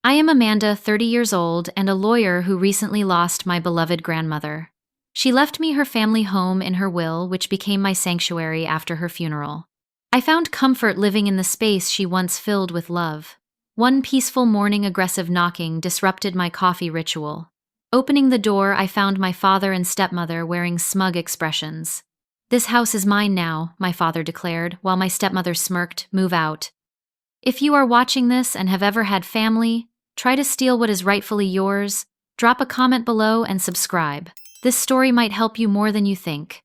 I am Amanda, 30 years old, and a lawyer who recently lost my beloved grandmother. She left me her family home in her will, which became my sanctuary after her funeral. I found comfort living in the space she once filled with love. One peaceful morning, aggressive knocking disrupted my coffee ritual. Opening the door, I found my father and stepmother wearing smug expressions. "This house is mine now," my father declared, while my stepmother smirked, "Move out." If you are watching this and have ever had family, try to steal what is rightfully yours, drop a comment below and subscribe. This story might help you more than you think.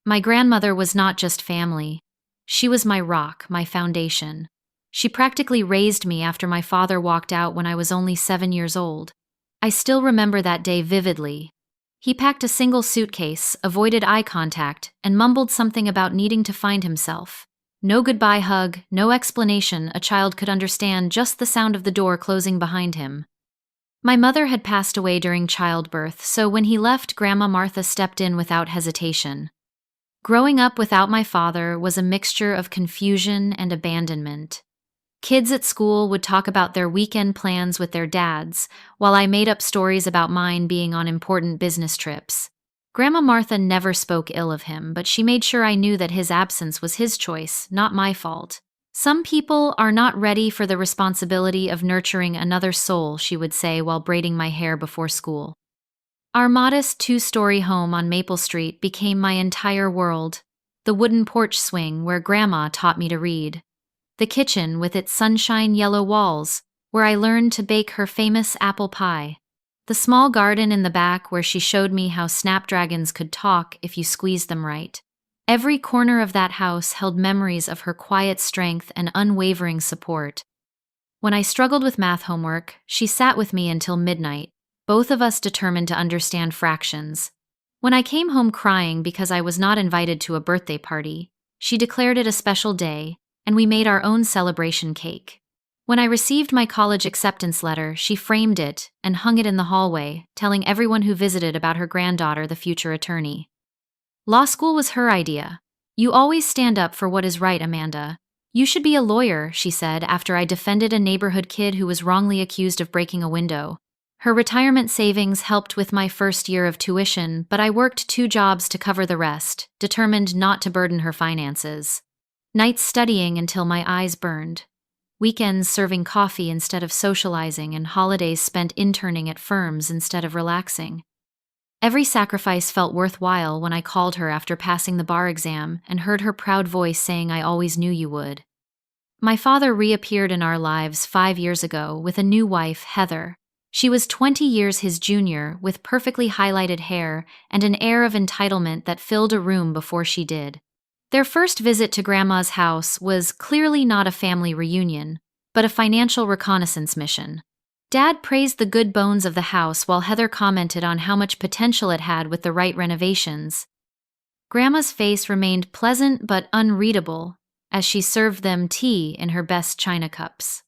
My grandmother was not just family. She was my rock, my foundation. She practically raised me after my father walked out when I was only 7 years old. I still remember that day vividly. He packed a single suitcase, avoided eye contact, and mumbled something about needing to find himself. No goodbye hug, no explanation. A child could understand just the sound of the door closing behind him. My mother had passed away during childbirth, so when he left, Grandma Martha stepped in without hesitation. Growing up without my father was a mixture of confusion and abandonment. Kids at school would talk about their weekend plans with their dads, while I made up stories about mine being on important business trips. Grandma Martha never spoke ill of him, but she made sure I knew that his absence was his choice, not my fault. "Some people are not ready for the responsibility of nurturing another soul," she would say while braiding my hair before school. Our modest 2-story home on Maple Street became my entire world. The wooden porch swing where Grandma taught me to read. The kitchen with its sunshine yellow walls, where I learned to bake her famous apple pie. The small garden in the back where she showed me how snapdragons could talk if you squeezed them right. Every corner of that house held memories of her quiet strength and unwavering support. When I struggled with math homework, she sat with me until midnight, both of us determined to understand fractions. When I came home crying because I was not invited to a birthday party, she declared it a special day, and we made our own celebration cake. When I received my college acceptance letter, she framed it and hung it in the hallway, telling everyone who visited about her granddaughter, the future attorney. "Law school was her idea. You always stand up for what is right, Amanda. You should be a lawyer," she said after I defended a neighborhood kid who was wrongly accused of breaking a window. Her retirement savings helped with my first year of tuition, but I worked 2 jobs to cover the rest, determined not to burden her finances. Nights studying until my eyes burned. Weekends serving coffee instead of socializing, and holidays spent interning at firms instead of relaxing. Every sacrifice felt worthwhile when I called her after passing the bar exam and heard her proud voice saying, "I always knew you would." My father reappeared in our lives 5 years ago with a new wife, Heather. She was 20 years his junior, with perfectly highlighted hair and an air of entitlement that filled a room before she did. Their first visit to Grandma's house was clearly not a family reunion, but a financial reconnaissance mission. Dad praised the good bones of the house while Heather commented on how much potential it had with the right renovations. Grandma's face remained pleasant but unreadable as she served them tea in her best china cups.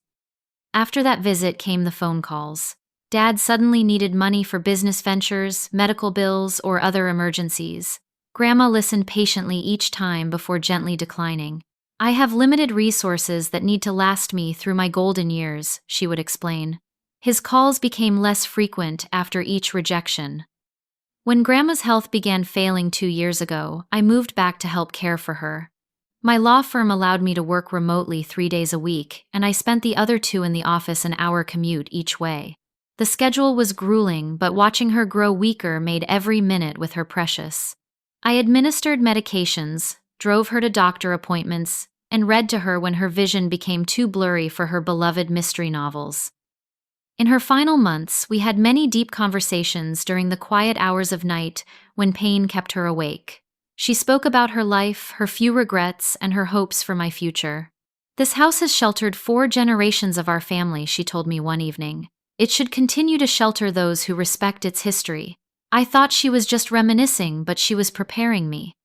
After that visit came the phone calls. Dad suddenly needed money for business ventures, medical bills, or other emergencies. Grandma listened patiently each time before gently declining. "I have limited resources that need to last me through my golden years," she would explain. His calls became less frequent after each rejection. When Grandma's health began failing 2 years ago, I moved back to help care for her. My law firm allowed me to work remotely 3 days a week, and I spent the other 2 in the office, an hour commute each way. The schedule was grueling, but watching her grow weaker made every minute with her precious. I administered medications, drove her to doctor appointments, and read to her when her vision became too blurry for her beloved mystery novels. In her final months, we had many deep conversations during the quiet hours of night when pain kept her awake. She spoke about her life, her few regrets, and her hopes for my future. "This house has sheltered 4 generations of our family," she told me one evening. "It should continue to shelter those who respect its history." I thought she was just reminiscing, but she was preparing me.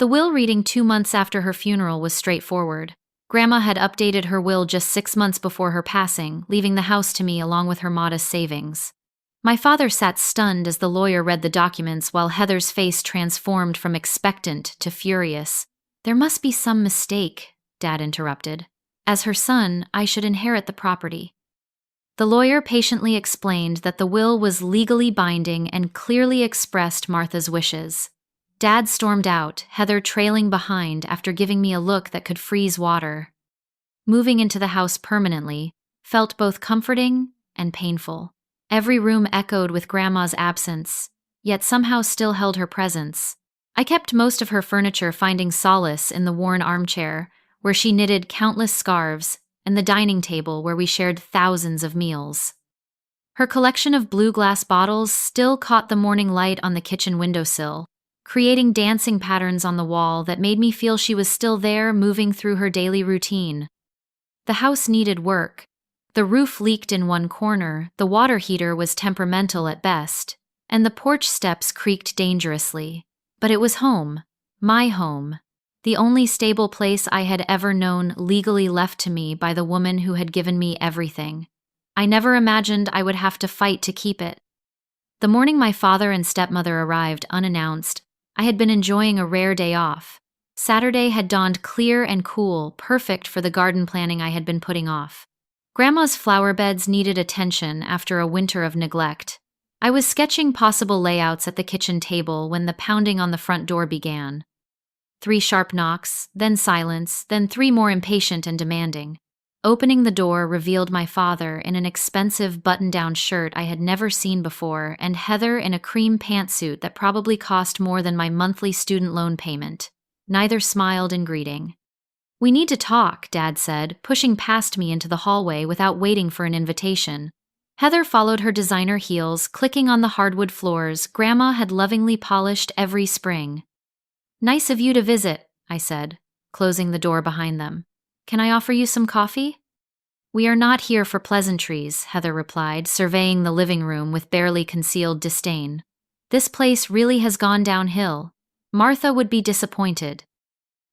The will reading 2 months after her funeral was straightforward. Grandma had updated her will just 6 months before her passing, leaving the house to me along with her modest savings. My father sat stunned as the lawyer read the documents while Heather's face transformed from expectant to furious. "There must be some mistake," Dad interrupted. "As her son, I should inherit the property." The lawyer patiently explained that the will was legally binding and clearly expressed Martha's wishes. Dad stormed out, Heather trailing behind after giving me a look that could freeze water. Moving into the house permanently felt both comforting and painful. Every room echoed with Grandma's absence, yet somehow still held her presence. I kept most of her furniture, finding solace in the worn armchair, where she knitted countless scarves, and the dining table where we shared thousands of meals. Her collection of blue glass bottles still caught the morning light on the kitchen windowsill, creating dancing patterns on the wall that made me feel she was still there, moving through her daily routine. The house needed work. The roof leaked in one corner, the water heater was temperamental at best, and the porch steps creaked dangerously. But it was home. My home. The only stable place I had ever known, legally left to me by the woman who had given me everything. I never imagined I would have to fight to keep it. The morning my father and stepmother arrived unannounced, I had been enjoying a rare day off. Saturday had dawned clear and cool, perfect for the garden planning I had been putting off. Grandma's flower beds needed attention after a winter of neglect. I was sketching possible layouts at the kitchen table when the pounding on the front door began. 3 sharp knocks, then silence, then 3 more impatient and demanding. Opening the door revealed my father in an expensive button-down shirt I had never seen before, and Heather in a cream pantsuit that probably cost more than my monthly student loan payment. Neither smiled in greeting. "We need to talk," Dad said, pushing past me into the hallway without waiting for an invitation. Heather followed her designer heels, clicking on the hardwood floors Grandma had lovingly polished every spring. "Nice of you to visit," I said, closing the door behind them. "Can I offer you some coffee?" "We are not here for pleasantries," Heather replied, surveying the living room with barely concealed disdain. "This place really has gone downhill. Martha would be disappointed."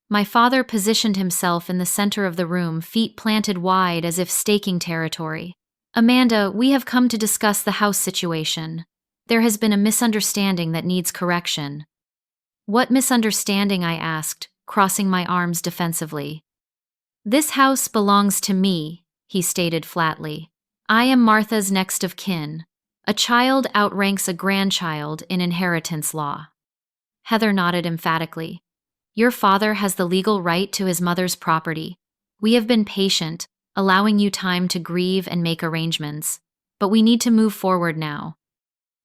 My father positioned himself in the center of the room, feet planted wide as if staking territory. "Amanda, we have come to discuss the house situation. There has been a misunderstanding that needs correction." "What misunderstanding?" I asked, crossing my arms defensively. "This house belongs to me," he stated flatly. "I am Martha's next of kin. A child outranks a grandchild in inheritance law." Heather nodded emphatically. "Your father has the legal right to his mother's property. We have been patient, allowing you time to grieve and make arrangements, but we need to move forward now."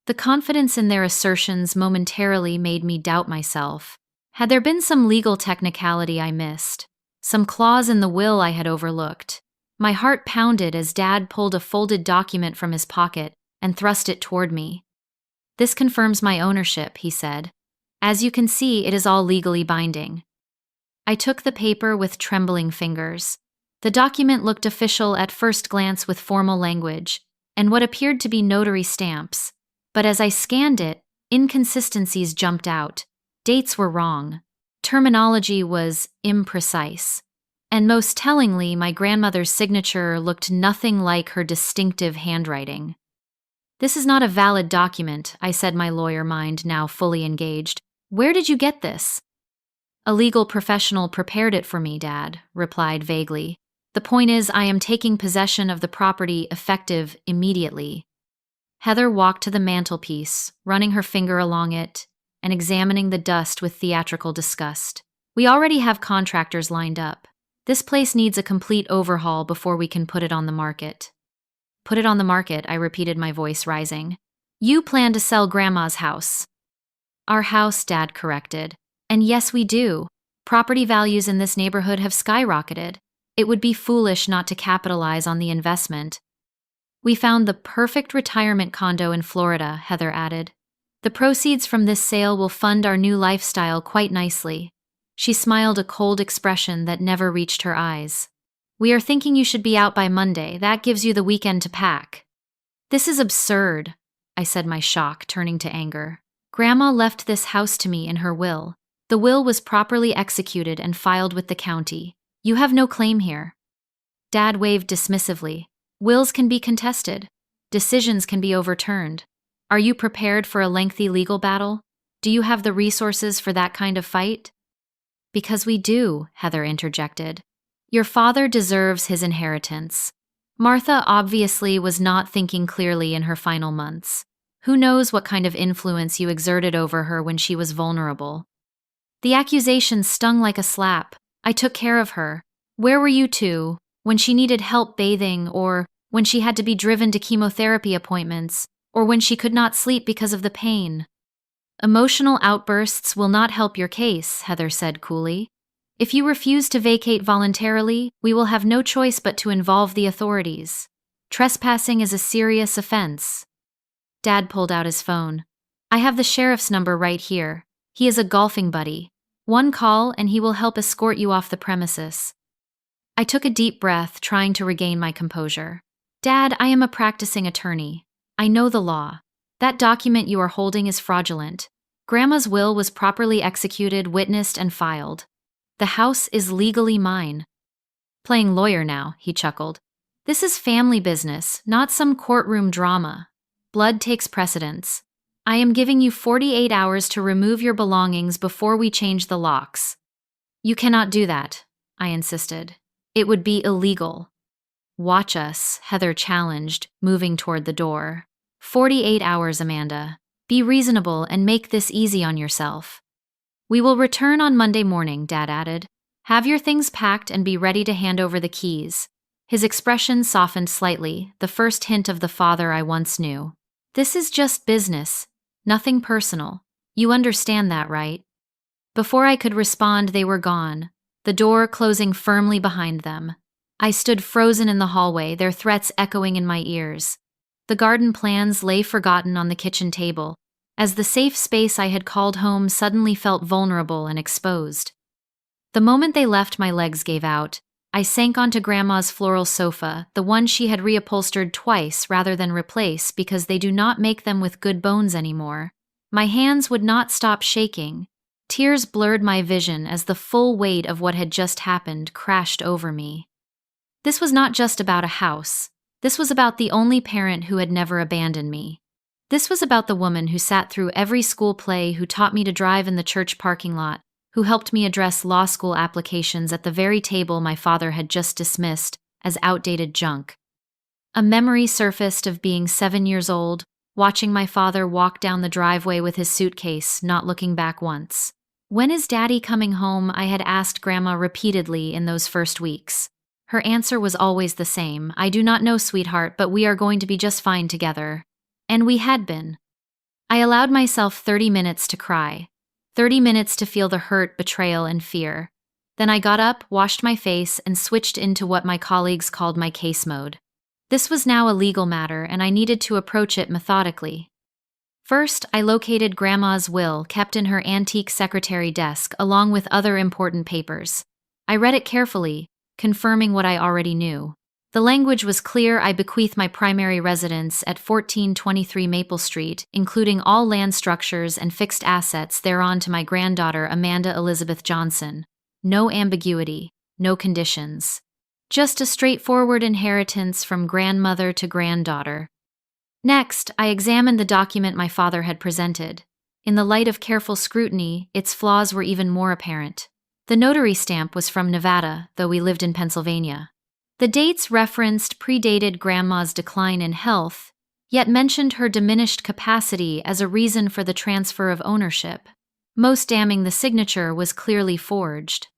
The confidence in their assertions momentarily made me doubt myself. Had there been some legal technicality I missed? Some clause in the will I had overlooked? My heart pounded as Dad pulled a folded document from his pocket and thrust it toward me. "This confirms my ownership," he said. "As you can see, it is all legally binding." I took the paper with trembling fingers. The document looked official at first glance with formal language and what appeared to be notary stamps. But as I scanned it, inconsistencies jumped out. Dates were wrong. Terminology was imprecise. And most tellingly, my grandmother's signature looked nothing like her distinctive handwriting. "This is not a valid document," I said, my lawyer mind now fully engaged. "Where did you get this?" "A legal professional prepared it for me, Dad," replied vaguely. "The point is, I am taking possession of the property effective immediately." Heather walked to the mantelpiece, running her finger along it and examining the dust with theatrical disgust. "We already have contractors lined up. This place needs a complete overhaul before we can put it on the market." "Put it on the market," I repeated, my voice rising. "You plan to sell Grandma's house." "Our house," Dad corrected. "And yes, we do. Property values in this neighborhood have skyrocketed. It would be foolish not to capitalize on the investment." "We found the perfect retirement condo in Florida," Heather added. "The proceeds from this sale will fund our new lifestyle quite nicely." She smiled, a cold expression that never reached her eyes. "We are thinking you should be out by Monday. That gives you the weekend to pack." "This is absurd," I said, my shock turning to anger. "Grandma left this house to me in her will. The will was properly executed and filed with the county. You have no claim here." Dad waved dismissively. "Wills can be contested. Decisions can be overturned. Are you prepared for a lengthy legal battle? Do you have the resources for that kind of fight?" "Because we do," Heather interjected. "Your father deserves his inheritance. Martha obviously was not thinking clearly in her final months. Who knows what kind of influence you exerted over her when she was vulnerable? The accusation stung like a slap. I took care of her. Where were you two when she needed help bathing, or when she had to be driven to chemotherapy appointments, or when she could not sleep because of the pain? Emotional outbursts will not help your case, Heather said coolly. If you refuse to vacate voluntarily, we will have no choice but to involve the authorities. Trespassing is a serious offense. Dad pulled out his phone. I have the sheriff's number right here. He is a golfing buddy. One call and he will help escort you off the premises. I took a deep breath, trying to regain my composure. Dad, I am a practicing attorney. I know the law. That document you are holding is fraudulent. Grandma's will was properly executed, witnessed, and filed. The house is legally mine. Playing lawyer now, he chuckled. This is family business, not some courtroom drama. Blood takes precedence. I am giving you 48 hours to remove your belongings before we change the locks. You cannot do that, I insisted. It would be illegal. Watch us, Heather challenged, moving toward the door. 48 hours, Amanda. Be reasonable and make this easy on yourself. We will return on Monday morning, Dad added. Have your things packed and be ready to hand over the keys. His expression softened slightly, the first hint of the father I once knew. This is just business, nothing personal. You understand that, right? Before I could respond, they were gone, the door closing firmly behind them. I stood frozen in the hallway, their threats echoing in my ears. The garden plans lay forgotten on the kitchen table, as the safe space I had called home suddenly felt vulnerable and exposed. The moment they left, my legs gave out. I sank onto Grandma's floral sofa, the one she had reupholstered twice rather than replace because they do not make them with good bones anymore. My hands would not stop shaking. Tears blurred my vision as the full weight of what had just happened crashed over me. This was not just about a house. This was about the only parent who had never abandoned me. This was about the woman who sat through every school play, who taught me to drive in the church parking lot, who helped me address law school applications at the very table my father had just dismissed as outdated junk. A memory surfaced of being 7 years old, watching my father walk down the driveway with his suitcase, not looking back once. When is Daddy coming home? I had asked Grandma repeatedly in those first weeks. Her answer was always the same. I do not know, sweetheart, but we are going to be just fine together. And we had been. I allowed myself 30 minutes to cry. 30 minutes to feel the hurt, betrayal, and fear. Then I got up, washed my face, and switched into what my colleagues called my case mode. This was now a legal matter, and I needed to approach it methodically. First, I located Grandma's will, kept in her antique secretary desk, along with other important papers. I read it carefully, confirming what I already knew. The language was clear. I bequeath my primary residence at 1423 Maple Street, including all land structures and fixed assets thereon, to my granddaughter Amanda Elizabeth Johnson. No ambiguity, no conditions. Just a straightforward inheritance from grandmother to granddaughter. Next, I examined the document my father had presented. In the light of careful scrutiny, its flaws were even more apparent. The notary stamp was from Nevada, though we lived in Pennsylvania. The dates referenced predated Grandma's decline in health, yet mentioned her diminished capacity as a reason for the transfer of ownership. Most damning, the signature was clearly forged.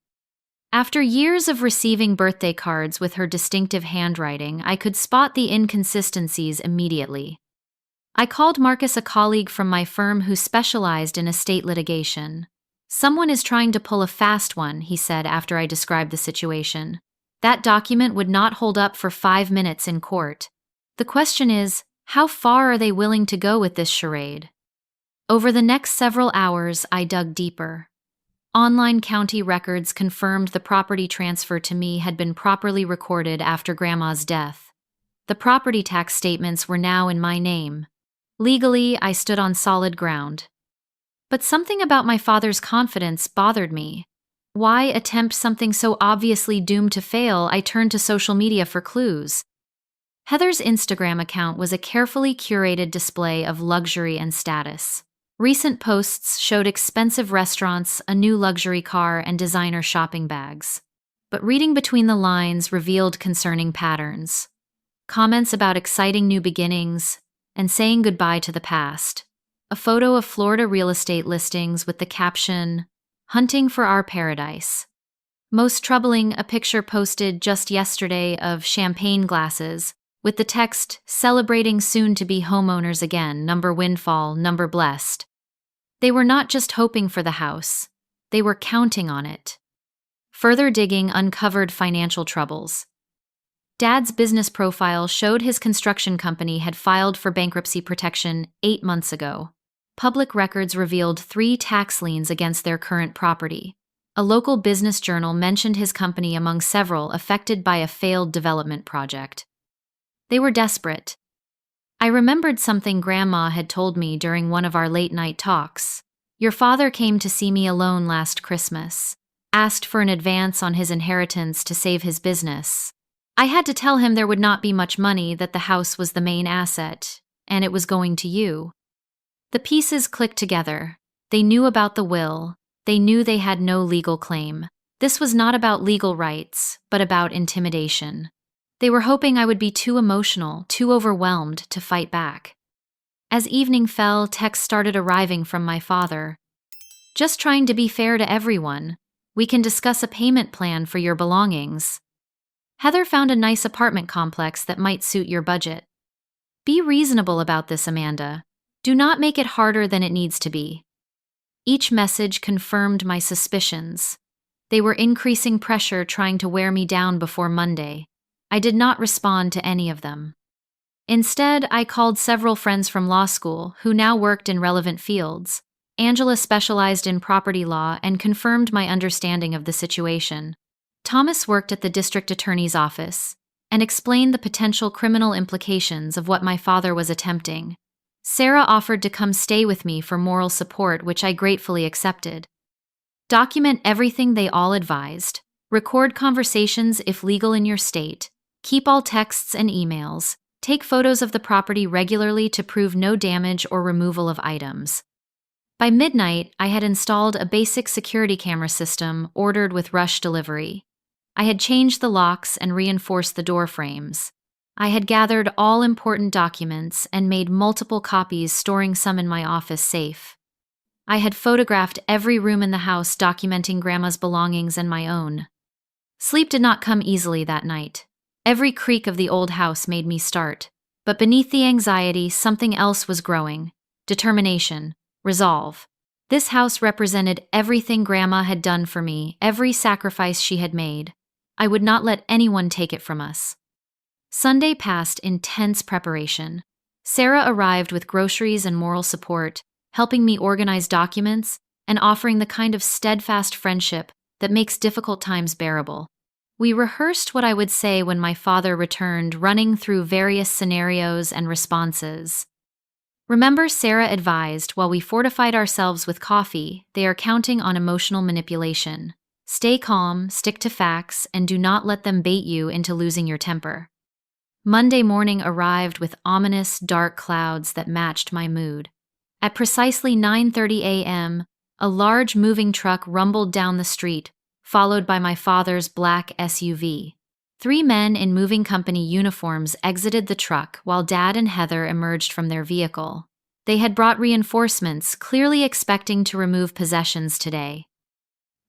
After years of receiving birthday cards with her distinctive handwriting, I could spot the inconsistencies immediately. I called Marcus, a colleague from my firm who specialized in estate litigation. Someone is trying to pull a fast one, he said after I described the situation. That document would not hold up for 5 minutes in court. The question is, how far are they willing to go with this charade? Over the next several hours, I dug deeper. Online county records confirmed the property transfer to me had been properly recorded after Grandma's death. The property tax statements were now in my name. Legally, I stood on solid ground. But something about my father's confidence bothered me. Why attempt something so obviously doomed to fail? I turned to social media for clues. Heather's Instagram account was a carefully curated display of luxury and status. Recent posts showed expensive restaurants, a new luxury car, and designer shopping bags. But reading between the lines revealed concerning patterns. comments about exciting new beginnings, and saying goodbye to the past. A photo of Florida real estate listings with the caption, "Hunting for Our Paradise." Most troubling, a picture posted just yesterday of champagne glasses with the text, "Celebrating soon-to-be homeowners again, number windfall, number blessed." They were not just hoping for the house, they were counting on it. Further digging uncovered financial troubles. Dad's business profile showed his construction company had filed for bankruptcy protection 8 months ago. Public records revealed 3 tax liens against their current property. A local business journal mentioned his company among several affected by a failed development project. They were desperate. I remembered something Grandma had told me during one of our late-night talks. "Your father came to see me alone last Christmas, asked for an advance on his inheritance to save his business. I had to tell him there would not be much money, that the house was the main asset, and it was going to you." The pieces clicked together. They knew about the will. They knew they had no legal claim. This was not about legal rights, but about intimidation. They were hoping I would be too emotional, too overwhelmed to fight back. As evening fell, texts started arriving from my father. "Just trying to be fair to everyone. We can discuss a payment plan for your belongings. Heather found a nice apartment complex that might suit your budget. Be reasonable about this, Amanda. Do not make it harder than it needs to be." Each message confirmed my suspicions. They were increasing pressure trying to wear me down before Monday. I did not respond to any of them. Instead, I called several friends from law school who now worked in relevant fields. Angela specialized in property law and confirmed my understanding of the situation. Thomas worked at the district attorney's office and explained the potential criminal implications of what my father was attempting. Sarah offered to come stay with me for moral support, which I gratefully accepted. Document everything they all advised. Record conversations if legal in your state. Keep all texts and emails. Take photos of the property regularly to prove no damage or removal of items. By midnight, I had installed a basic security camera system ordered with rush delivery. I had changed the locks and reinforced the door frames. I had gathered all important documents and made multiple copies, storing some in my office safe. I had photographed every room in the house, documenting Grandma's belongings and my own. Sleep did not come easily that night. Every creak of the old house made me start. But beneath the anxiety, something else was growing. Determination. Resolve. This house represented everything Grandma had done for me, every sacrifice she had made. I would not let anyone take it from us. Sunday passed in tense preparation. Sarah arrived with groceries and moral support, helping me organize documents and offering the kind of steadfast friendship that makes difficult times bearable. We rehearsed what I would say when my father returned, running through various scenarios and responses. "Remember," Sarah advised, while we fortified ourselves with coffee, "they are counting on emotional manipulation. Stay calm, stick to facts, and do not let them bait you into losing your temper." Monday morning arrived with ominous, dark clouds that matched my mood. At precisely 9:30 a.m., a large moving truck rumbled down the street, followed by my father's black SUV. 3 men in moving company uniforms exited the truck while Dad and Heather emerged from their vehicle. They had brought reinforcements, clearly expecting to remove possessions today.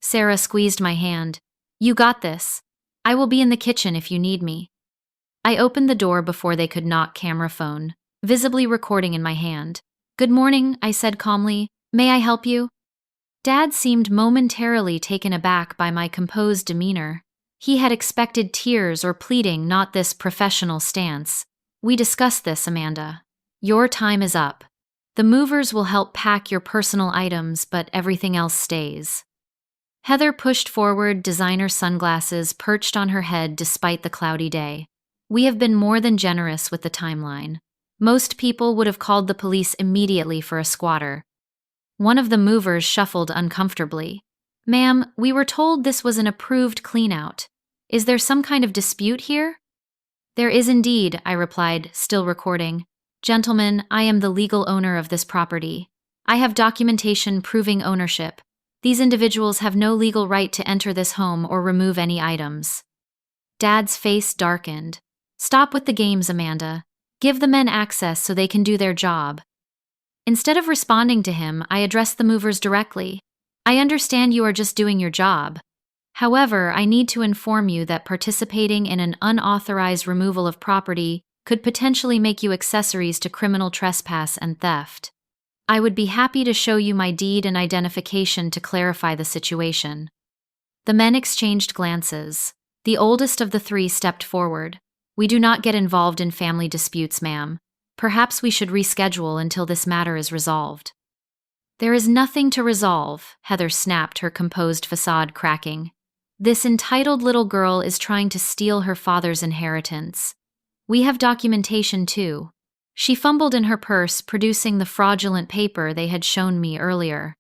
Sarah squeezed my hand. "You got this. I will be in the kitchen if you need me." I opened the door before they could knock, camera phone visibly recording in my hand. "Good morning," I said calmly. "May I help you?" Dad seemed momentarily taken aback by my composed demeanor. He had expected tears or pleading, not this professional stance. "We discussed this, Amanda. Your time is up. The movers will help pack your personal items, but everything else stays." Heather pushed forward, designer sunglasses perched on her head despite the cloudy day. "We have been more than generous with the timeline. Most people would have called the police immediately for a squatter." One of the movers shuffled uncomfortably. "Ma'am, we were told this was an approved cleanout. Is there some kind of dispute here?" "There is indeed," I replied, still recording. "Gentlemen, I am the legal owner of this property. I have documentation proving ownership. These individuals have no legal right to enter this home or remove any items." Dad's face darkened. Stop with the games, Amanda. Give the men access so they can do their job. Instead of responding to him, I addressed the movers directly. I understand you are just doing your job. However, I need to inform you that participating in an unauthorized removal of property could potentially make you accessories to criminal trespass and theft. I would be happy to show you my deed and identification to clarify the situation. The men exchanged glances. The oldest of the three stepped forward. We do not get involved in family disputes, ma'am. Perhaps we should reschedule until this matter is resolved. There is nothing to resolve, Heather snapped, her composed facade cracking. This entitled little girl is trying to steal her father's inheritance. We have documentation too. She fumbled in her purse, producing the fraudulent paper they had shown me earlier.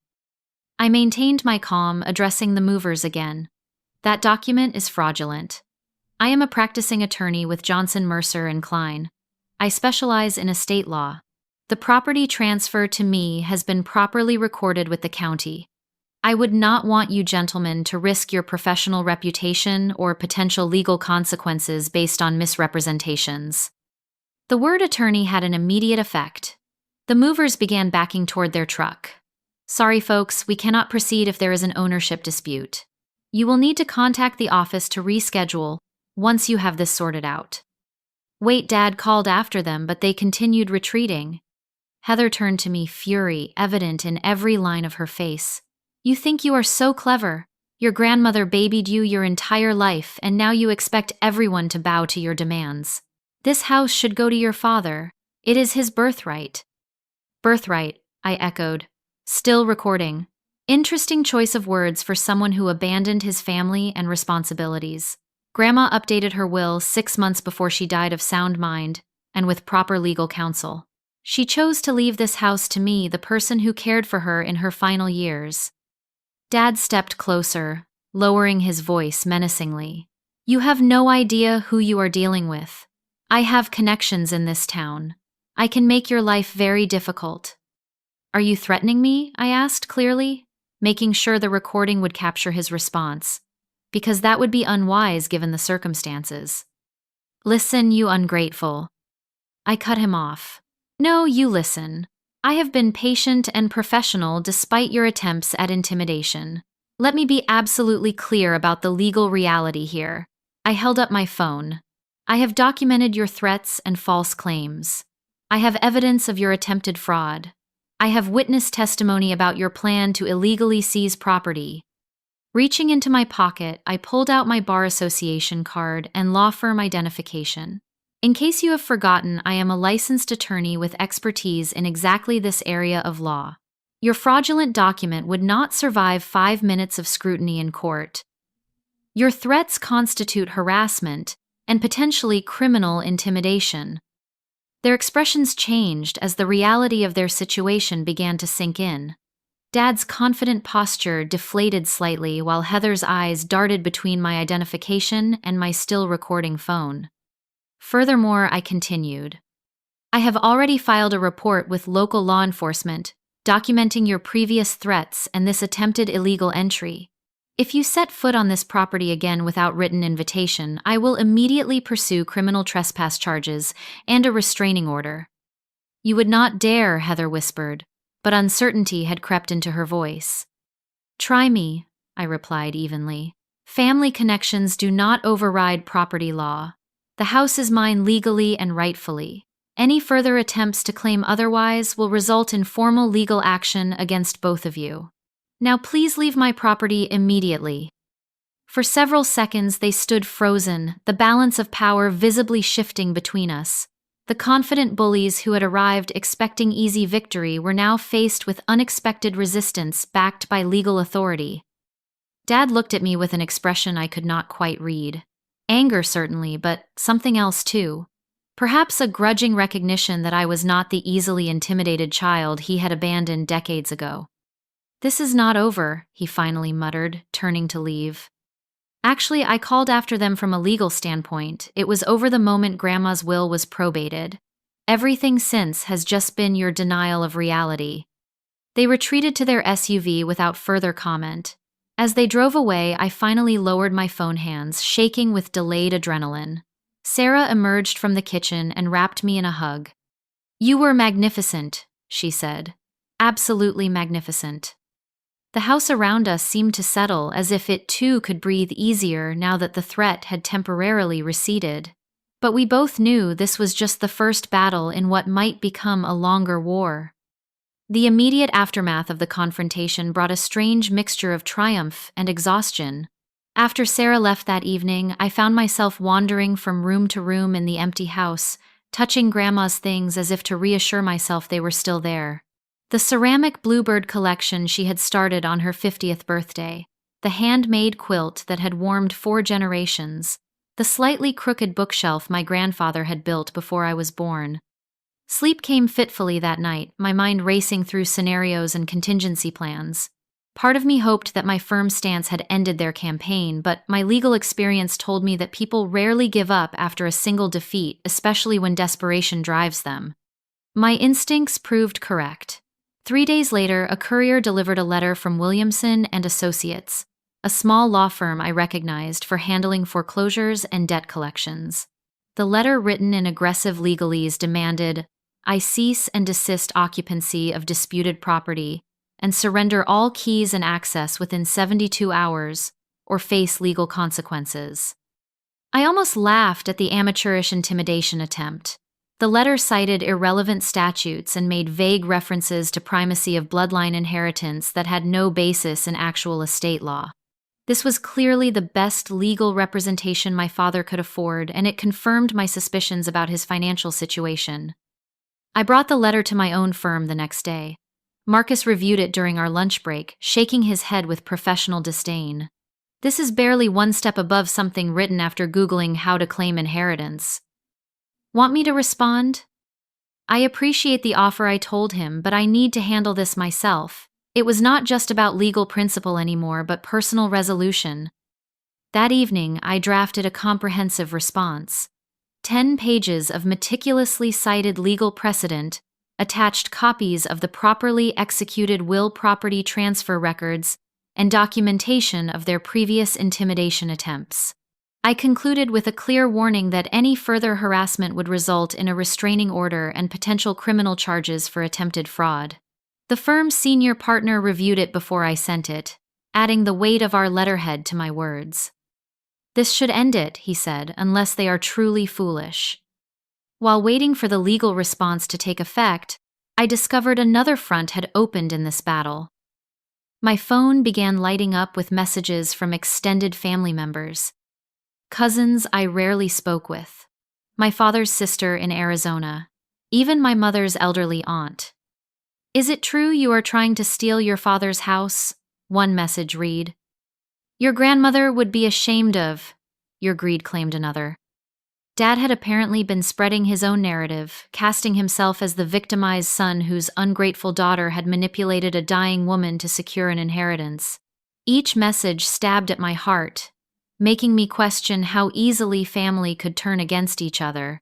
I maintained my calm, addressing the movers again. That document is fraudulent. I am a practicing attorney with Johnson Mercer and Kline. I specialize in estate law. The property transfer to me has been properly recorded with the county. I would not want you gentlemen to risk your professional reputation or potential legal consequences based on misrepresentations. The word attorney had an immediate effect. The movers began backing toward their truck. Sorry, folks, we cannot proceed if there is an ownership dispute. You will need to contact the office to reschedule once you have this sorted out. Wait, Dad called after them, but they continued retreating. Heather turned to me, fury evident in every line of her face. You think you are so clever. Your grandmother babied you your entire life, and now you expect everyone to bow to your demands. This house should go to your father. It is his birthright. Birthright, I echoed. Still recording. Interesting choice of words for someone who abandoned his family and responsibilities. Grandma updated her will 6 months before she died of sound mind, and with proper legal counsel. She chose to leave this house to me, the person who cared for her in her final years. Dad stepped closer, lowering his voice menacingly. You have no idea who you are dealing with. I have connections in this town. I can make your life very difficult. Are you threatening me? I asked clearly, making sure the recording would capture his response, because that would be unwise given the circumstances. Listen, you ungrateful. I cut him off. No, you listen. I have been patient and professional despite your attempts at intimidation. Let me be absolutely clear about the legal reality here. I held up my phone. I have documented your threats and false claims. I have evidence of your attempted fraud. I have witness testimony about your plan to illegally seize property. Reaching into my pocket, I pulled out my bar association card and law firm identification. In case you have forgotten, I am a licensed attorney with expertise in exactly this area of law. Your fraudulent document would not survive 5 minutes of scrutiny in court. Your threats constitute harassment and potentially criminal intimidation. Their expressions changed as the reality of their situation began to sink in. Dad's confident posture deflated slightly while Heather's eyes darted between my identification and my still recording phone. Furthermore, I continued. I have already filed a report with local law enforcement, documenting your previous threats and this attempted illegal entry. If you set foot on this property again without written invitation, I will immediately pursue criminal trespass charges and a restraining order. You would not dare, Heather whispered, but uncertainty had crept into her voice. Try me, I replied evenly. Family connections do not override property law. The house is mine legally and rightfully. Any further attempts to claim otherwise will result in formal legal action against both of you. Now please leave my property immediately. For several seconds they stood frozen, the balance of power visibly shifting between us. The confident bullies who had arrived expecting easy victory were now faced with unexpected resistance backed by legal authority. Dad looked at me with an expression I could not quite read. Anger certainly, but something else too. Perhaps a grudging recognition that I was not the easily intimidated child he had abandoned decades ago. This is not over, he finally muttered, turning to leave. Actually, I called after them from a legal standpoint. It was over the moment Grandma's will was probated. Everything since has just been your denial of reality. They retreated to their SUV without further comment. As they drove away, I finally lowered my phone hands, shaking with delayed adrenaline. Sarah emerged from the kitchen and wrapped me in a hug. "You were magnificent," she said. "Absolutely magnificent." The house around us seemed to settle, as if it too could breathe easier now that the threat had temporarily receded. But we both knew this was just the first battle in what might become a longer war. The immediate aftermath of the confrontation brought a strange mixture of triumph and exhaustion. After Sarah left that evening, I found myself wandering from room to room in the empty house, touching Grandma's things as if to reassure myself they were still there. The ceramic bluebird collection she had started on her 50th birthday, the handmade quilt that had warmed 4 generations, the slightly crooked bookshelf my grandfather had built before I was born. Sleep came fitfully that night, my mind racing through scenarios and contingency plans. Part of me hoped that my firm stance had ended their campaign, but my legal experience told me that people rarely give up after a single defeat, especially when desperation drives them. My instincts proved correct. 3 days later, a courier delivered a letter from Williamson and Associates, a small law firm I recognized for handling foreclosures and debt collections. The letter, written in aggressive legalese, demanded, "I cease and desist occupancy of disputed property and surrender all keys and access within 72 hours or face legal consequences." I almost laughed at the amateurish intimidation attempt. The letter cited irrelevant statutes and made vague references to primacy of bloodline inheritance that had no basis in actual estate law. This was clearly the best legal representation my father could afford, and it confirmed my suspicions about his financial situation. I brought the letter to my own firm the next day. Marcus reviewed it during our lunch break, shaking his head with professional disdain. "This is barely one step above something written after Googling how to claim inheritance." Want me to respond? "I appreciate the offer," I told him, "but I need to handle this myself." It was not just about legal principle anymore, but personal resolution. That evening, I drafted a comprehensive response. 10 pages of meticulously cited legal precedent, attached copies of the properly executed will property transfer records, and documentation of their previous intimidation attempts. I concluded with a clear warning that any further harassment would result in a restraining order and potential criminal charges for attempted fraud. The firm's senior partner reviewed it before I sent it, adding the weight of our letterhead to my words. "This should end it," he said, "unless they are truly foolish." While waiting for the legal response to take effect, I discovered another front had opened in this battle. My phone began lighting up with messages from extended family members. Cousins I rarely spoke with. My father's sister in Arizona. Even my mother's elderly aunt. "Is it true you are trying to steal your father's house?" one message read. "Your grandmother would be ashamed of," your greed claimed another. Dad had apparently been spreading his own narrative, casting himself as the victimized son whose ungrateful daughter had manipulated a dying woman to secure an inheritance. Each message stabbed at my heart, making me question how easily family could turn against each other.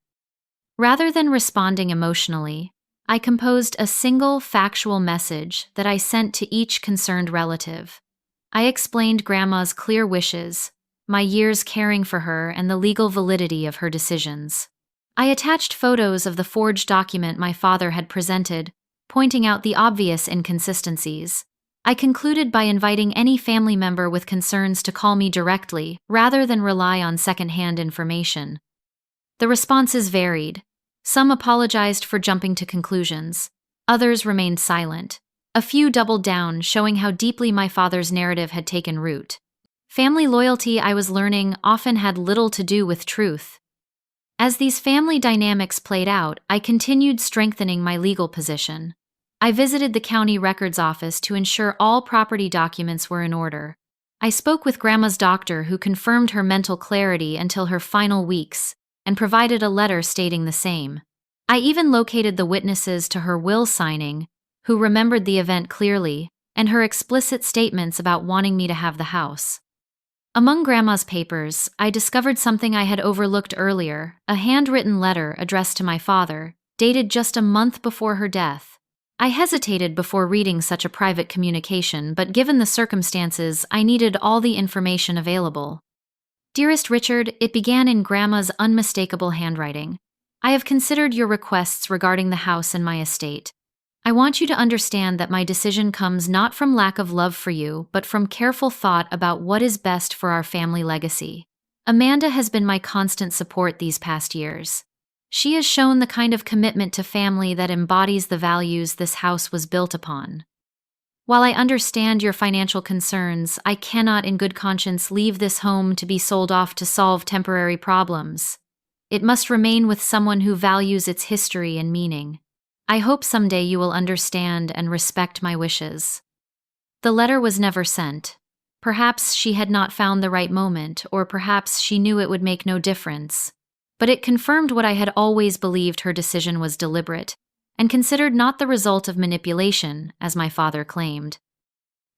Rather than responding emotionally, I composed a single factual message that I sent to each concerned relative. I explained Grandma's clear wishes, my years caring for her, and the legal validity of her decisions. I attached photos of the forged document my father had presented, pointing out the obvious inconsistencies. I concluded by inviting any family member with concerns to call me directly, rather than rely on second-hand information. The responses varied. Some apologized for jumping to conclusions. Others remained silent. A few doubled down, showing how deeply my father's narrative had taken root. Family loyalty, I was learning, often had little to do with truth. As these family dynamics played out, I continued strengthening my legal position. I visited the county records office to ensure all property documents were in order. I spoke with Grandma's doctor, who confirmed her mental clarity until her final weeks, and provided a letter stating the same. I even located the witnesses to her will signing, who remembered the event clearly, and her explicit statements about wanting me to have the house. Among Grandma's papers, I discovered something I had overlooked earlier, a handwritten letter addressed to my father, dated just a month before her death. I hesitated before reading such a private communication, but given the circumstances, I needed all the information available. Dearest Richard, it began in Grandma's unmistakable handwriting. I have considered your requests regarding the house and my estate. I want you to understand that my decision comes not from lack of love for you, but from careful thought about what is best for our family legacy. Amanda has been my constant support these past years. She has shown the kind of commitment to family that embodies the values this house was built upon. While I understand your financial concerns, I cannot in good conscience leave this home to be sold off to solve temporary problems. It must remain with someone who values its history and meaning. I hope someday you will understand and respect my wishes. The letter was never sent. Perhaps she had not found the right moment, or perhaps she knew it would make no difference. But it confirmed what I had always believed: her decision was deliberate, and considered not the result of manipulation, as my father claimed.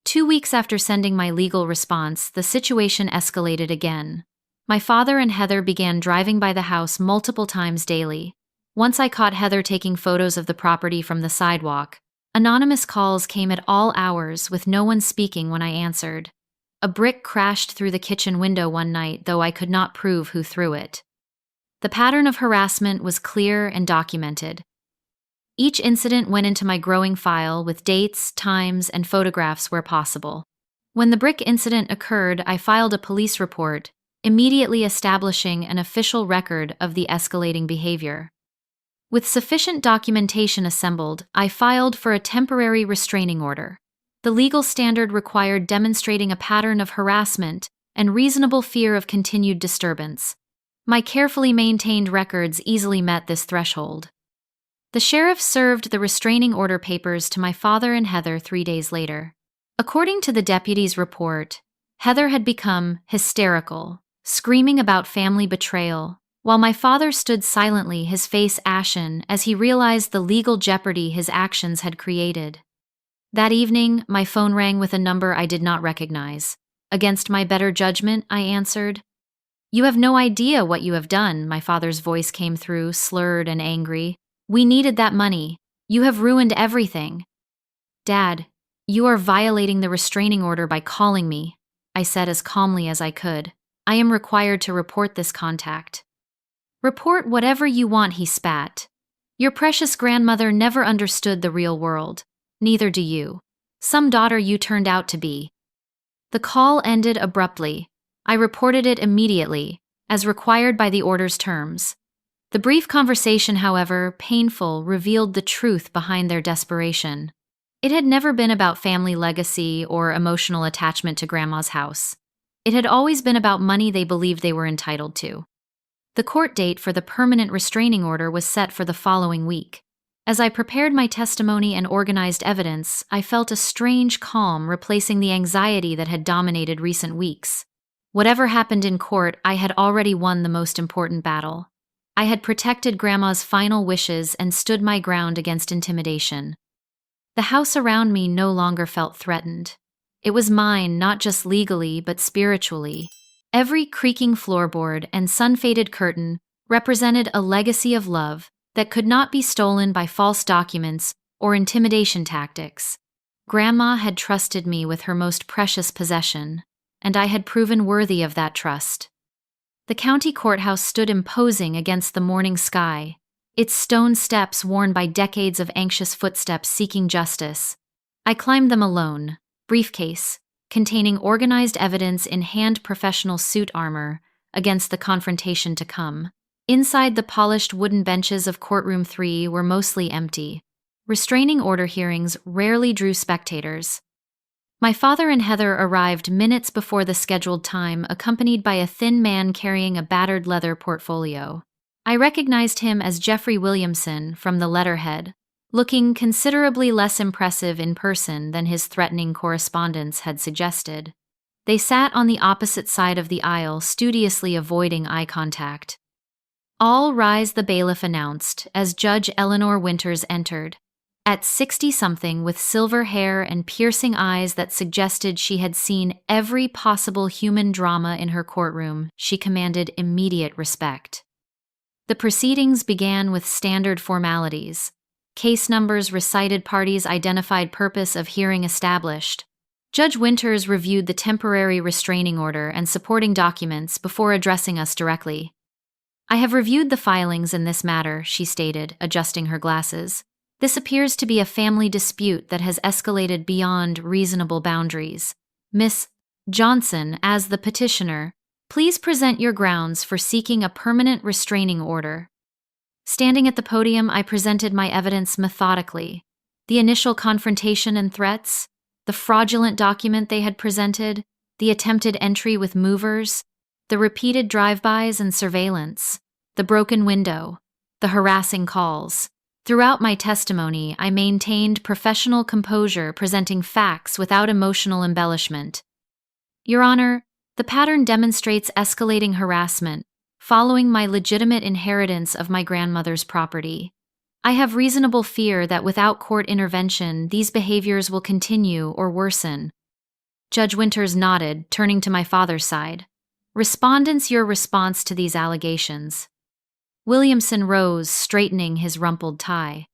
2 weeks after sending my legal response, the situation escalated again. My father and Heather began driving by the house multiple times daily. Once I caught Heather taking photos of the property from the sidewalk. Anonymous calls came at all hours, with no one speaking when I answered. A brick crashed through the kitchen window one night, though I could not prove who threw it. The pattern of harassment was clear and documented. Each incident went into my growing file with dates, times, and photographs where possible. When the brick incident occurred, I filed a police report, immediately establishing an official record of the escalating behavior. With sufficient documentation assembled, I filed for a temporary restraining order. The legal standard required demonstrating a pattern of harassment and reasonable fear of continued disturbance. My carefully maintained records easily met this threshold. The sheriff served the restraining order papers to my father and Heather 3 days later. According to the deputy's report, Heather had become hysterical, screaming about family betrayal, while my father stood silently, his face ashen, as he realized the legal jeopardy his actions had created. That evening, my phone rang with a number I did not recognize. Against my better judgment, I answered. "You have no idea what you have done," my father's voice came through, slurred and angry. "We needed that money. You have ruined everything." "Dad, you are violating the restraining order by calling me," I said as calmly as I could. "I am required to report this contact." "Report whatever you want," he spat. "Your precious grandmother never understood the real world. Neither do you. Some daughter you turned out to be." The call ended abruptly. I reported it immediately, as required by the order's terms. The brief conversation, however, painful, revealed the truth behind their desperation. It had never been about family legacy or emotional attachment to Grandma's house. It had always been about money they believed they were entitled to. The court date for the permanent restraining order was set for the following week. As I prepared my testimony and organized evidence, I felt a strange calm replacing the anxiety that had dominated recent weeks. Whatever happened in court, I had already won the most important battle. I had protected Grandma's final wishes and stood my ground against intimidation. The house around me no longer felt threatened. It was mine, not just legally, but spiritually. Every creaking floorboard and sun-faded curtain represented a legacy of love that could not be stolen by false documents or intimidation tactics. Grandma had trusted me with her most precious possession, and I had proven worthy of that trust. The county courthouse stood imposing against the morning sky, its stone steps worn by decades of anxious footsteps seeking justice. I climbed them alone, briefcase, containing organized evidence in hand professional suit armor against the confrontation to come. Inside, the polished wooden benches of courtroom 3 were mostly empty. Restraining order hearings rarely drew spectators. My father and Heather arrived minutes before the scheduled time, accompanied by a thin man carrying a battered leather portfolio. I recognized him as Jeffrey Williamson from the letterhead, looking considerably less impressive in person than his threatening correspondence had suggested. They sat on the opposite side of the aisle, studiously avoiding eye contact. "All rise," the bailiff announced as Judge Eleanor Winters entered. At 60-something, with silver hair and piercing eyes that suggested she had seen every possible human drama in her courtroom, she commanded immediate respect. The proceedings began with standard formalities. Case numbers recited, parties identified, purpose of hearing established. Judge Winters reviewed the temporary restraining order and supporting documents before addressing us directly. I have reviewed the filings in this matter, she stated, adjusting her glasses. This appears to be a family dispute that has escalated beyond reasonable boundaries. Miss Johnson, as the petitioner, please present your grounds for seeking a permanent restraining order. Standing at the podium, I presented my evidence methodically. The initial confrontation and threats, the fraudulent document they had presented, the attempted entry with movers, the repeated drive-bys and surveillance, the broken window, the harassing calls. Throughout my testimony, I maintained professional composure, presenting facts without emotional embellishment. Your Honor, the pattern demonstrates escalating harassment, following my legitimate inheritance of my grandmother's property. I have reasonable fear that without court intervention, these behaviors will continue or worsen. Judge Winters nodded, turning to my father's side. Respondents, your response to these allegations. Williamson rose, straightening his rumpled tie.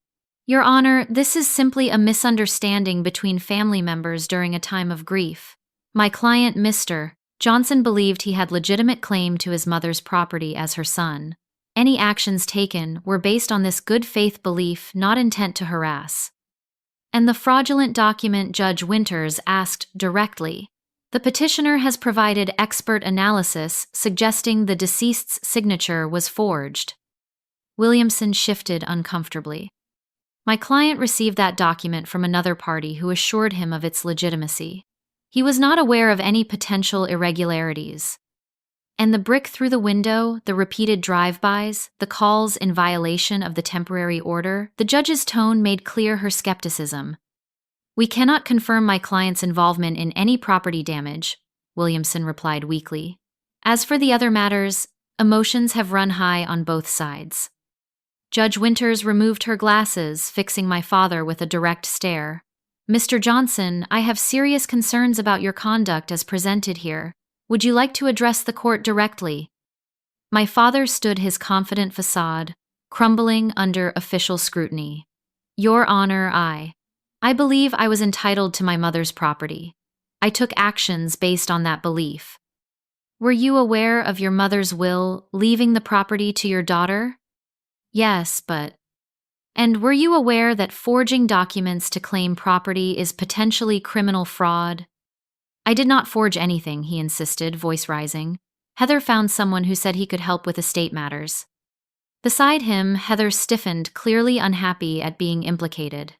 Your Honor, this is simply a misunderstanding between family members during a time of grief. My client, Mr. Johnson, believed he had legitimate claim to his mother's property as her son. Any actions taken were based on this good faith belief, not intent to harass. And the fraudulent document, Judge Winters asked directly. The petitioner has provided expert analysis suggesting the deceased's signature was forged. Williamson shifted uncomfortably. My client received that document from another party who assured him of its legitimacy. He was not aware of any potential irregularities. And the brick through the window, the repeated drive-bys, the calls in violation of the temporary order, the judge's tone made clear her skepticism. We cannot confirm my client's involvement in any property damage, Williamson replied weakly. As for the other matters, emotions have run high on both sides. Judge Winters removed her glasses, fixing my father with a direct stare. Mr. Johnson, I have serious concerns about your conduct as presented here. Would you like to address the court directly? My father stood his confident facade, crumbling under official scrutiny. Your Honor, I believe I was entitled to my mother's property. I took actions based on that belief. Were you aware of your mother's will leaving the property to your daughter? Yes, but... And were you aware that forging documents to claim property is potentially criminal fraud? I did not forge anything, he insisted, voice rising. Heather found someone who said he could help with estate matters. Beside him, Heather stiffened, clearly unhappy at being implicated.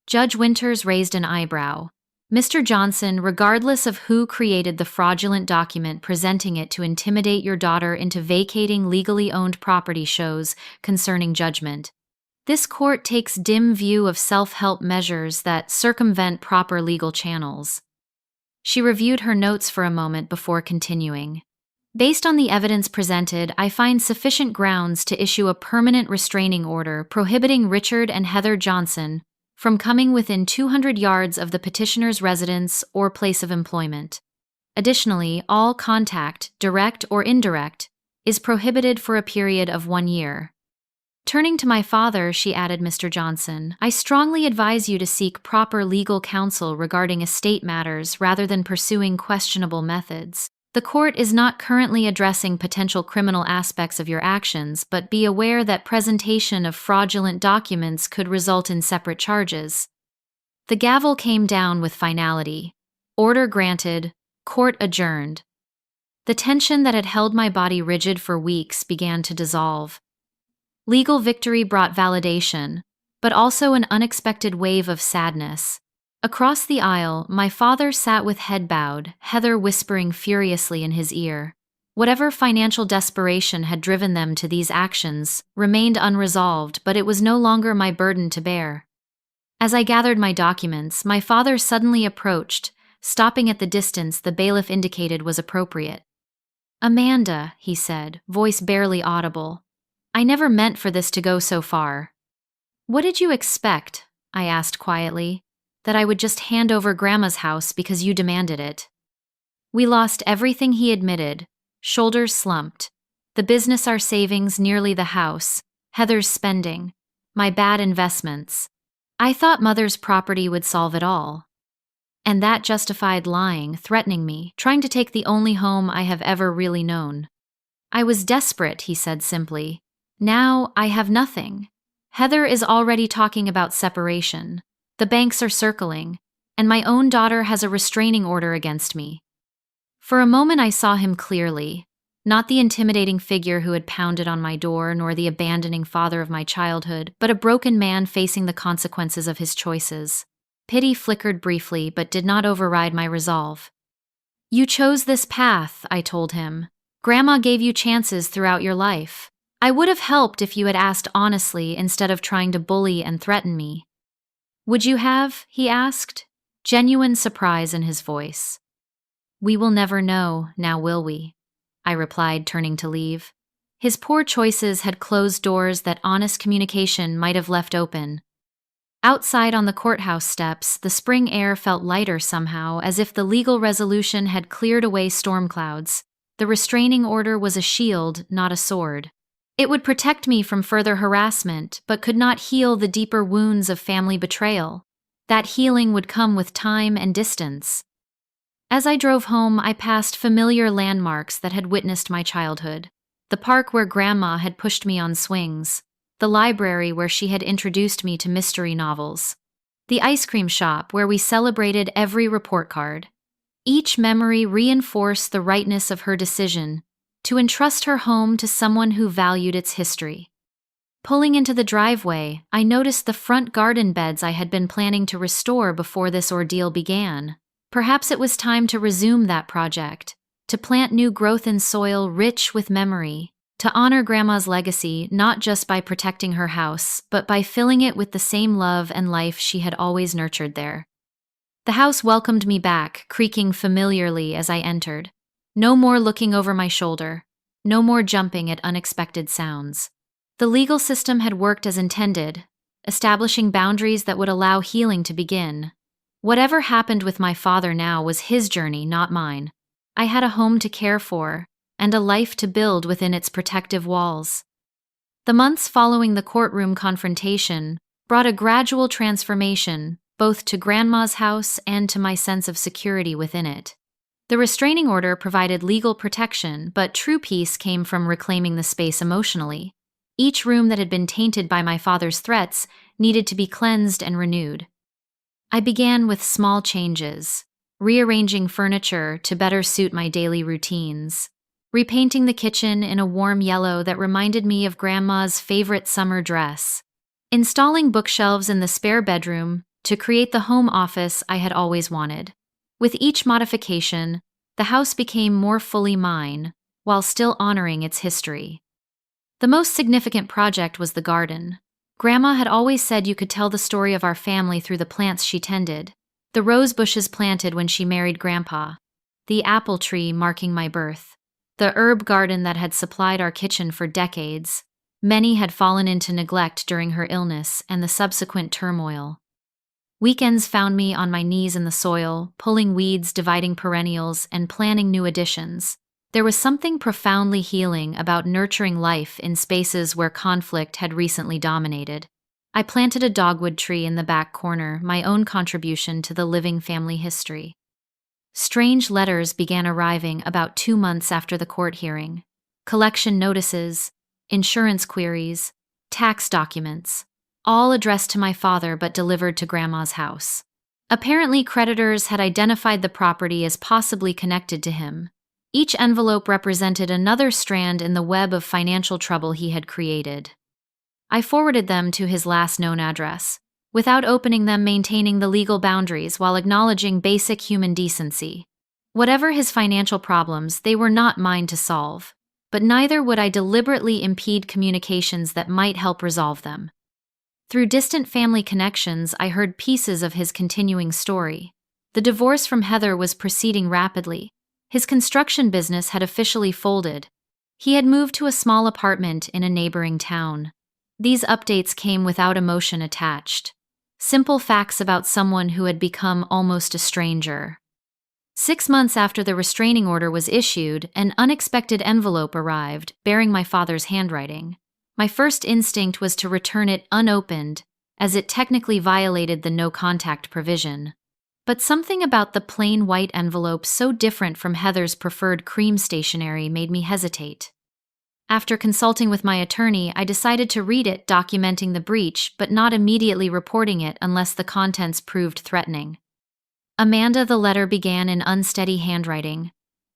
Judge Winters raised an eyebrow. Mr. Johnson, regardless of who created the fraudulent document presenting it to intimidate your daughter into vacating legally owned property, shows concerning judgment. This court takes dim view of self-help measures that circumvent proper legal channels. She reviewed her notes for a moment before continuing. Based on the evidence presented, I find sufficient grounds to issue a permanent restraining order prohibiting Richard and Heather Johnson from coming within 200 yards of the petitioner's residence or place of employment. Additionally, all contact, direct or indirect, is prohibited for a period of 1 year. Turning to my father, she added, Mr. Johnson, I strongly advise you to seek proper legal counsel regarding estate matters rather than pursuing questionable methods. The court is not currently addressing potential criminal aspects of your actions, but be aware that presentation of fraudulent documents could result in separate charges. The gavel came down with finality. Order granted. Court adjourned. The tension that had held my body rigid for weeks began to dissolve. Legal victory brought validation, but also an unexpected wave of sadness. Across the aisle, my father sat with head bowed, Heather whispering furiously in his ear. Whatever financial desperation had driven them to these actions remained unresolved, but it was no longer my burden to bear. As I gathered my documents, my father suddenly approached, stopping at the distance the bailiff indicated was appropriate. Amanda, he said, voice barely audible. I never meant for this to go so far. What did you expect? I asked quietly. That I would just hand over Grandma's house because you demanded it. We lost everything, he admitted, shoulders slumped. The business, our savings, nearly the house, Heather's spending, my bad investments. I thought Mother's property would solve it all. And that justified lying, threatening me, trying to take the only home I have ever really known. I was desperate, he said simply. Now I have nothing. Heather is already talking about separation. The banks are circling, and my own daughter has a restraining order against me. For a moment I saw him clearly, not the intimidating figure who had pounded on my door nor the abandoning father of my childhood, but a broken man facing the consequences of his choices. Pity flickered briefly but did not override my resolve. You chose this path, I told him. Grandma gave you chances throughout your life. I would have helped if you had asked honestly instead of trying to bully and threaten me. Would you have? He asked, genuine surprise in his voice. We will never know, now will we? I replied, turning to leave. His poor choices had closed doors that honest communication might have left open. Outside on the courthouse steps, the spring air felt lighter somehow, as if the legal resolution had cleared away storm clouds. The restraining order was a shield, not a sword. It would protect me from further harassment, but could not heal the deeper wounds of family betrayal. That healing would come with time and distance. As I drove home, I passed familiar landmarks that had witnessed my childhood. The park where Grandma had pushed me on swings. The library where she had introduced me to mystery novels. The ice cream shop where we celebrated every report card. Each memory reinforced the rightness of her decision to entrust her home to someone who valued its history. Pulling into the driveway, I noticed the front garden beds I had been planning to restore before this ordeal began. Perhaps it was time to resume that project, to plant new growth in soil rich with memory, to honor Grandma's legacy not just by protecting her house, but by filling it with the same love and life she had always nurtured there. The house welcomed me back, creaking familiarly as I entered. No more looking over my shoulder. No more jumping at unexpected sounds. The legal system had worked as intended, establishing boundaries that would allow healing to begin. Whatever happened with my father now was his journey, not mine. I had a home to care for, and a life to build within its protective walls. The months following the courtroom confrontation brought a gradual transformation, both to Grandma's house and to my sense of security within it. The restraining order provided legal protection, but true peace came from reclaiming the space emotionally. Each room that had been tainted by my father's threats needed to be cleansed and renewed. I began with small changes, rearranging furniture to better suit my daily routines, repainting the kitchen in a warm yellow that reminded me of Grandma's favorite summer dress, installing bookshelves in the spare bedroom to create the home office I had always wanted. With each modification, the house became more fully mine, while still honoring its history. The most significant project was the garden. Grandma had always said you could tell the story of our family through the plants she tended. The rose bushes planted when she married Grandpa, the apple tree marking my birth, the herb garden that had supplied our kitchen for decades. Many had fallen into neglect during her illness and the subsequent turmoil. Weekends found me on my knees in the soil, pulling weeds, dividing perennials, and planting new additions. There was something profoundly healing about nurturing life in spaces where conflict had recently dominated. I planted a dogwood tree in the back corner, my own contribution to the living family history. Strange letters began arriving about 2 months after the court hearing. Collection notices, insurance queries, tax documents, all addressed to my father but delivered to Grandma's house. Apparently, creditors had identified the property as possibly connected to him. Each envelope represented another strand in the web of financial trouble he had created. I forwarded them to his last known address, without opening them, maintaining the legal boundaries while acknowledging basic human decency. Whatever his financial problems, they were not mine to solve, but neither would I deliberately impede communications that might help resolve them. Through distant family connections, I heard pieces of his continuing story. The divorce from Heather was proceeding rapidly. His construction business had officially folded. He had moved to a small apartment in a neighboring town. These updates came without emotion attached. Simple facts about someone who had become almost a stranger. 6 months after the restraining order was issued, an unexpected envelope arrived, bearing my father's handwriting. My first instinct was to return it unopened, as it technically violated the no-contact provision. But something about the plain white envelope so different from Heather's preferred cream stationery made me hesitate. After consulting with my attorney, I decided to read it, documenting the breach, but not immediately reporting it unless the contents proved threatening. Amanda, the letter began in unsteady handwriting.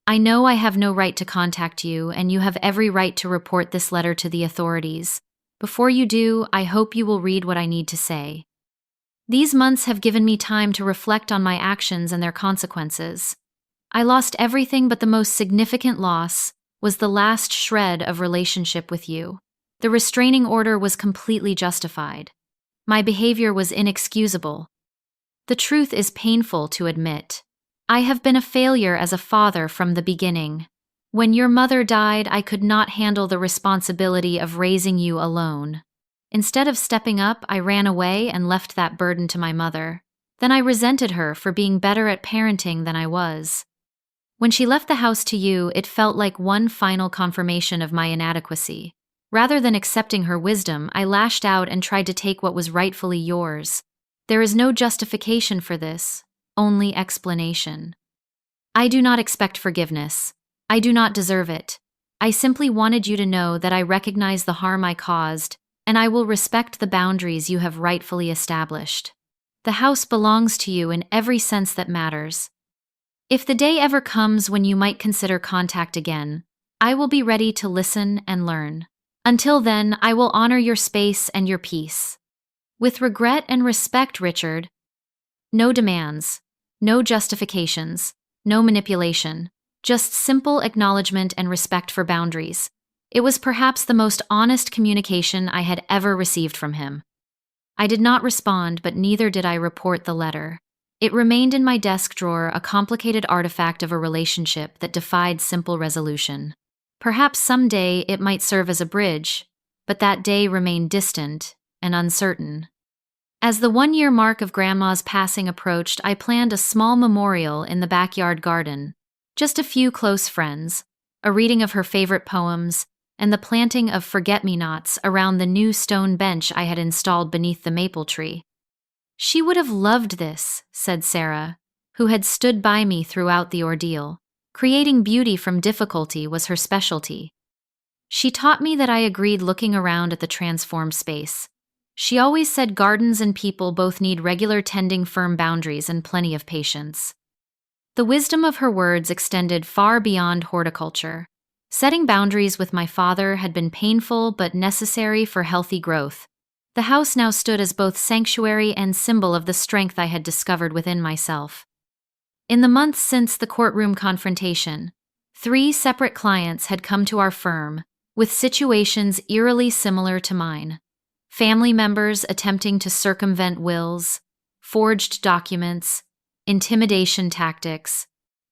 I know I have no right to contact you, and you have every right to report this letter to the authorities. Before you do, I hope you will read what I need to say. These months have given me time to reflect on my actions and their consequences. I lost everything, but the most significant loss was the last shred of relationship with you. The restraining order was completely justified. My behavior was inexcusable. The truth is painful to admit. I have been a failure as a father from the beginning. When your mother died, I could not handle the responsibility of raising you alone. Instead of stepping up, I ran away and left that burden to my mother. Then I resented her for being better at parenting than I was. When she left the house to you, it felt like one final confirmation of my inadequacy. Rather than accepting her wisdom, I lashed out and tried to take what was rightfully yours. There is no justification for this, only explanation. I do not expect forgiveness. I do not deserve it. I simply wanted you to know that I recognize the harm I caused, and I will respect the boundaries you have rightfully established. The house belongs to you in every sense that matters. If the day ever comes when you might consider contact again, I will be ready to listen and learn. Until then, I will honor your space and your peace. With regret and respect, Richard. No demands, no justifications, no manipulation, just simple acknowledgement and respect for boundaries. It was perhaps the most honest communication I had ever received from him. I did not respond, but neither did I report the letter. It remained in my desk drawer, a complicated artifact of a relationship that defied simple resolution. Perhaps someday it might serve as a bridge, but that day remained distant and uncertain. As the one-year mark of Grandma's passing approached, I planned a small memorial in the backyard garden. Just a few close friends, a reading of her favorite poems, and the planting of forget-me-nots around the new stone bench I had installed beneath the maple tree. She would have loved this, said Sarah, who had stood by me throughout the ordeal. Creating beauty from difficulty was her specialty. She taught me that I agreed, looking around at the transformed space. She always said gardens and people both need regular tending, firm boundaries, and plenty of patience. The wisdom of her words extended far beyond horticulture. Setting boundaries with my father had been painful but necessary for healthy growth. The house now stood as both sanctuary and symbol of the strength I had discovered within myself. In the months since the courtroom confrontation, 3 separate clients had come to our firm, with situations eerily similar to mine. Family members attempting to circumvent wills, forged documents, intimidation tactics.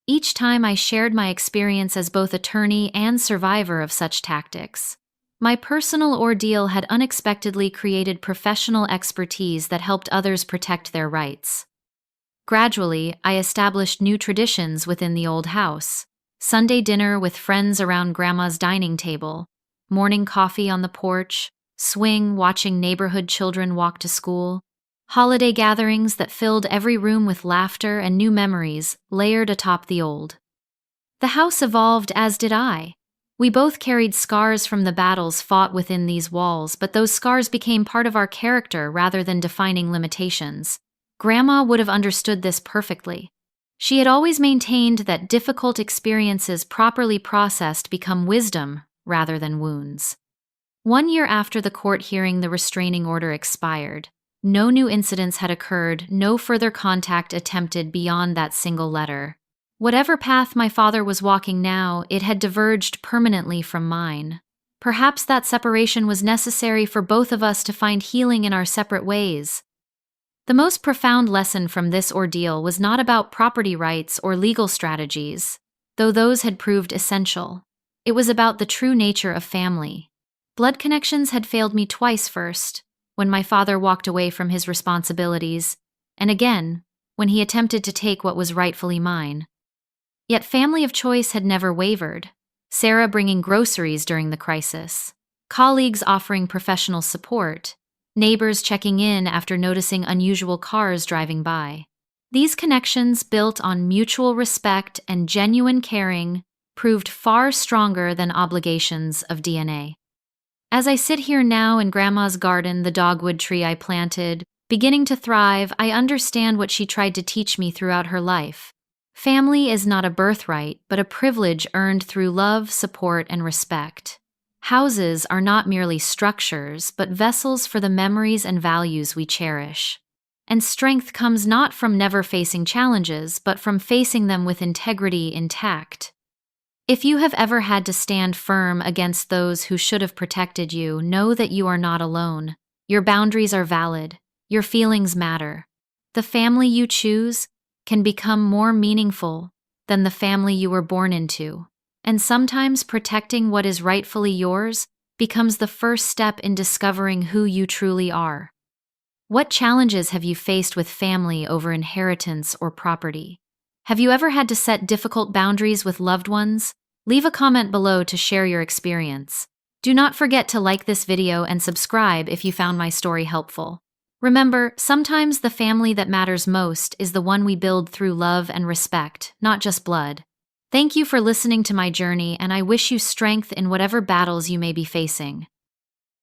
Each time I shared my experience as both attorney and survivor of such tactics. My personal ordeal had unexpectedly created professional expertise that helped others protect their rights. Gradually, I established new traditions within the old house. Sunday dinner with friends around Grandma's dining table, morning coffee on the porch, swing watching neighborhood children walk to school, holiday gatherings that filled every room with laughter and new memories layered atop the old. The house evolved, as did I. We both carried scars from the battles fought within these walls, but those scars became part of our character rather than defining limitations. Grandma would have understood this perfectly. She had always maintained that difficult experiences properly processed become wisdom rather than wounds. 1 year after the court hearing, the restraining order expired. No new incidents had occurred, no further contact attempted beyond that single letter. Whatever path my father was walking now, it had diverged permanently from mine. Perhaps that separation was necessary for both of us to find healing in our separate ways. The most profound lesson from this ordeal was not about property rights or legal strategies, though those had proved essential. It was about the true nature of family. Blood connections had failed me twice: first, when my father walked away from his responsibilities, and again, when he attempted to take what was rightfully mine. Yet family of choice had never wavered. Sarah bringing groceries during the crisis, colleagues offering professional support, neighbors checking in after noticing unusual cars driving by. These connections, built on mutual respect and genuine caring, proved far stronger than obligations of DNA. As I sit here now in Grandma's garden, the dogwood tree I planted, beginning to thrive, I understand what she tried to teach me throughout her life. Family is not a birthright, but a privilege earned through love, support, and respect. Houses are not merely structures, but vessels for the memories and values we cherish. And strength comes not from never facing challenges, but from facing them with integrity intact. If you have ever had to stand firm against those who should have protected you, know that you are not alone. Your boundaries are valid. Your feelings matter. The family you choose can become more meaningful than the family you were born into. And sometimes protecting what is rightfully yours becomes the first step in discovering who you truly are. What challenges have you faced with family over inheritance or property? Have you ever had to set difficult boundaries with loved ones? Leave a comment below to share your experience. Do not forget to like this video and subscribe if you found my story helpful. Remember, sometimes the family that matters most is the one we build through love and respect, not just blood. Thank you for listening to my journey, and I wish you strength in whatever battles you may be facing.